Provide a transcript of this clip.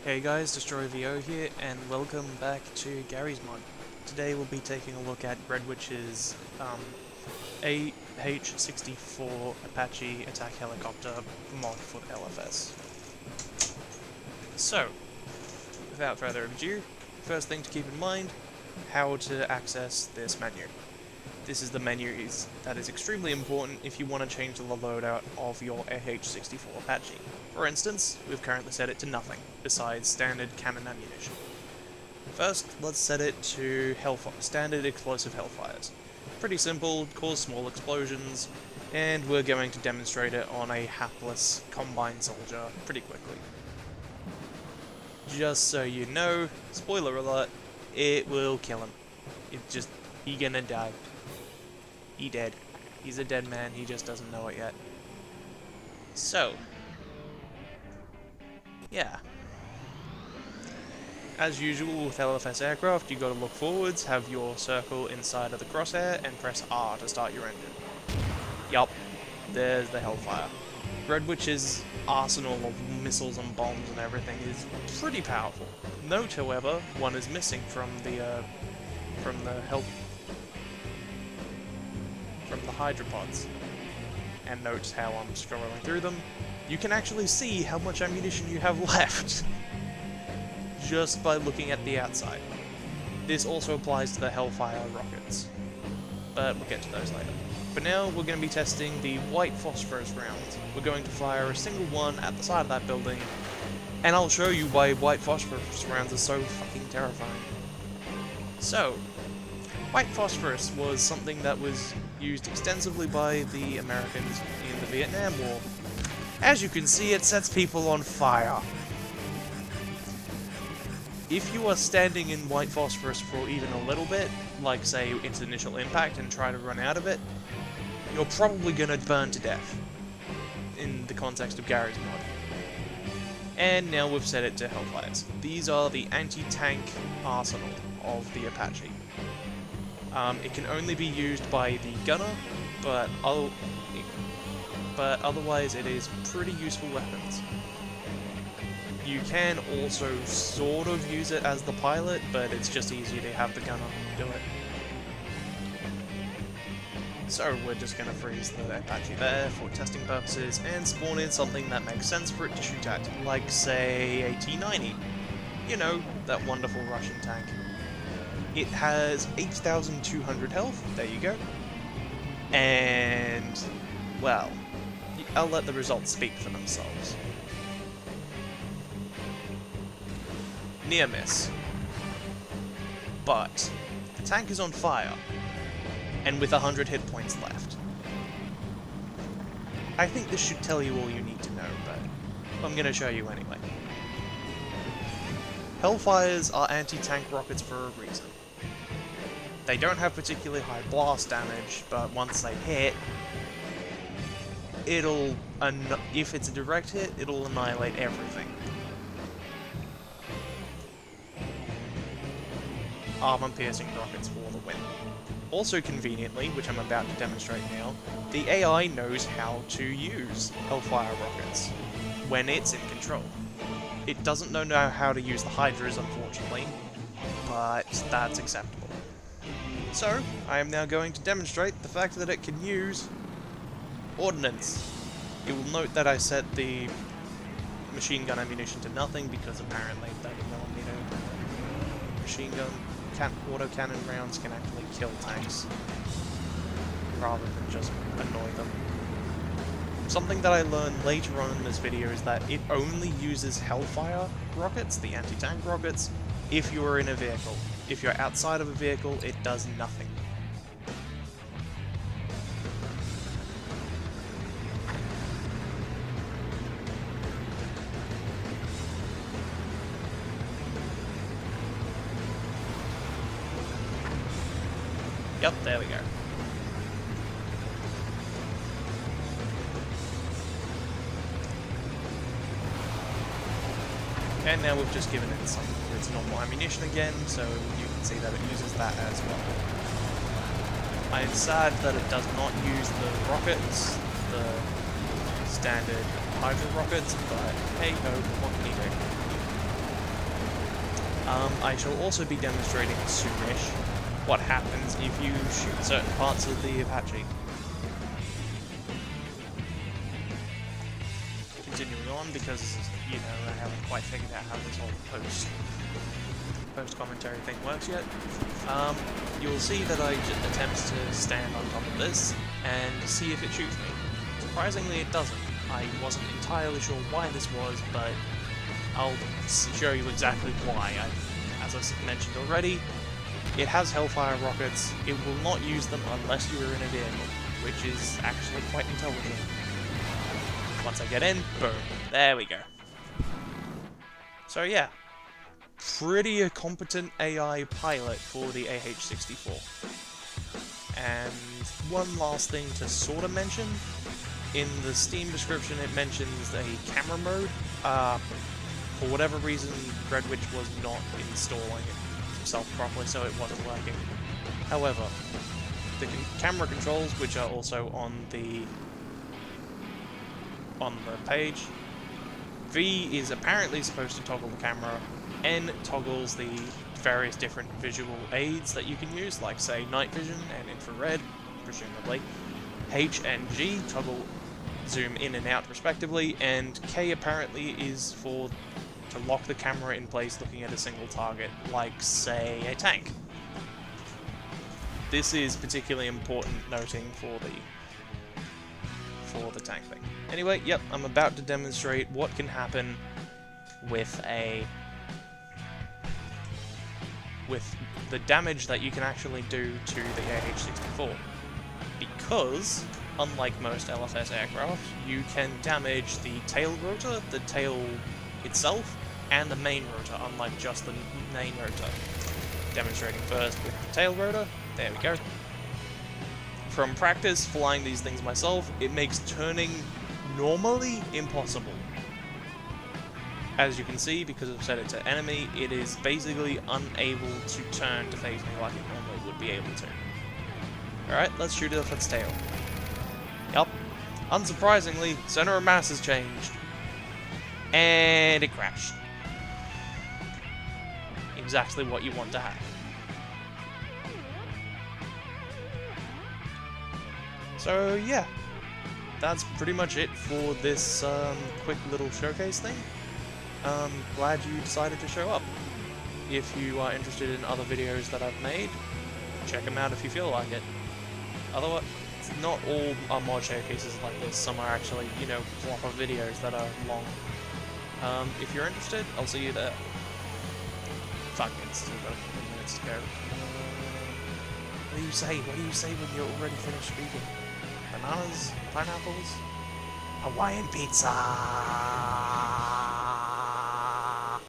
Hey guys, DestroyVO here, and welcome back to Gary's Mod. Today we'll be taking a look at gredwitche's AH-64 Apache attack helicopter mod for the LFS. So, without further ado, first thing to keep in mind, how to access this menu. This is the menu that is extremely important if you want to change the loadout of your AH-64 Apache. For instance, we've currently set it to nothing, besides standard cannon ammunition. First, let's set it to standard explosive hellfires. Pretty simple, cause small explosions, and we're going to demonstrate it on a hapless Combine soldier pretty quickly. Just so you know, spoiler alert, it will kill him. He gonna die. He dead. He's a dead man, he just doesn't know it yet. So, yeah. As usual with LFS aircraft, you gotta look forwards, have your circle inside of the crosshair, and press R to start your engine. Yup, there's the Hellfire. Gredwitche's arsenal of missiles and bombs and everything is pretty powerful. Note, however, one is missing from the hydropods. And note how I'm scrolling through them. You can actually see how much ammunition you have left just by looking at the outside. This also applies to the Hellfire rockets, but we'll get to those later. For now, we're going to be testing the white phosphorus rounds. We're going to fire a single one at the side of that building, and I'll show you why white phosphorus rounds are so fucking terrifying. So, white phosphorus was something that was used extensively by the Americans in the Vietnam War. As you can see, it sets people on fire. If you are standing in white phosphorus for even a little bit, like say its initial impact and try to run out of it, you're probably gonna burn to death, in the context of Gary's mod. And now we've set it to Hellfires. These are the anti-tank arsenal of the Apache. It can only be used by the gunner, but otherwise it is pretty useful weapons. You can also sort of use it as the pilot, but it's just easier to have the gunner do it. So we're just going to freeze the Apache there for testing purposes and spawn in something that makes sense for it to shoot at, like say a T-90. You know, that wonderful Russian tank. It has 8,200 health, there you go. And, well, I'll let the results speak for themselves. Near miss. But the tank is on fire, and with 100 hit points left. I think this should tell you all you need to know, but I'm going to show you anyway. Hellfires are anti-tank rockets for a reason. They don't have particularly high blast damage, but once they hit, if it's a direct hit, it'll annihilate everything. Armor-piercing rockets for the win. Also conveniently, which I'm about to demonstrate now, the AI knows how to use Hellfire rockets when it's in control. It doesn't know how to use the Hydras, unfortunately, but that's acceptable. So, I am now going to demonstrate the fact that it can use ordnance. You will note that I set the machine gun ammunition to nothing because apparently 30mm machine gun autocannon rounds can actually kill tanks rather than just annoy them. Something that I learned later on in this video is that it only uses Hellfire rockets, the anti-tank rockets, if you are in a vehicle. If you're outside of a vehicle, it does nothing. Yep, there we go. And now we've just given it some of its normal ammunition again, so you can see that it uses that as well. I am sad that it does not use the rockets, the standard Hydra rockets, but hey ho, what can you do? I shall also be demonstrating soonish what happens if you shoot certain parts of the Apache. Continuing on, because, you know, I haven't quite figured out how this whole post-commentary thing works yet, you'll see that I attempt to stand on top of this and see if it shoots me. Surprisingly, it doesn't. I wasn't entirely sure why this was, but I'll show you exactly why. As I mentioned already, it has Hellfire rockets. It will not use them unless you're in a vehicle, which is actually quite intelligent. Once I get in, boom, there we go. So yeah, pretty a competent AI pilot for the AH-64. And one last thing to sort of mention, in the Steam description it mentions a camera mode. For whatever reason, Gredwitche was not installing it himself properly, so it wasn't working. However, the camera controls, which are also on the page, V is apparently supposed to toggle the camera, N toggles the various different visual aids that you can use, like say night vision and infrared, presumably. H and G toggle zoom in and out respectively, and K apparently is to lock the camera in place looking at a single target, like say a tank. This is particularly important noting for the tank thing. Anyway, yep, I'm about to demonstrate what can happen with the damage that you can actually do to the AH-64. Because, unlike most LFS aircraft, you can damage the tail rotor, the tail itself, and the main rotor, unlike just the main rotor. Demonstrating first with the tail rotor, there we go. From practice flying these things myself, it makes turning normally impossible. As you can see, because I've set it to enemy, it is basically unable to turn to face me like it normally would be able to. Alright, let's shoot it off its tail. Yup. Unsurprisingly, center of mass has changed. And it crashed. Exactly what you want to happen. So yeah, that's pretty much it for this quick little showcase thing. Glad you decided to show up. If you are interested in other videos that I've made, check them out if you feel like it. Otherwise, not all are mod showcases like this. Some are actually, you know, proper videos that are long. If you're interested, I'll see you there. Fuck, it's still got a couple minutes to go. What do you say? What do you say when you're already finished speaking? Bananas? Pineapples? Hawaiian pizza!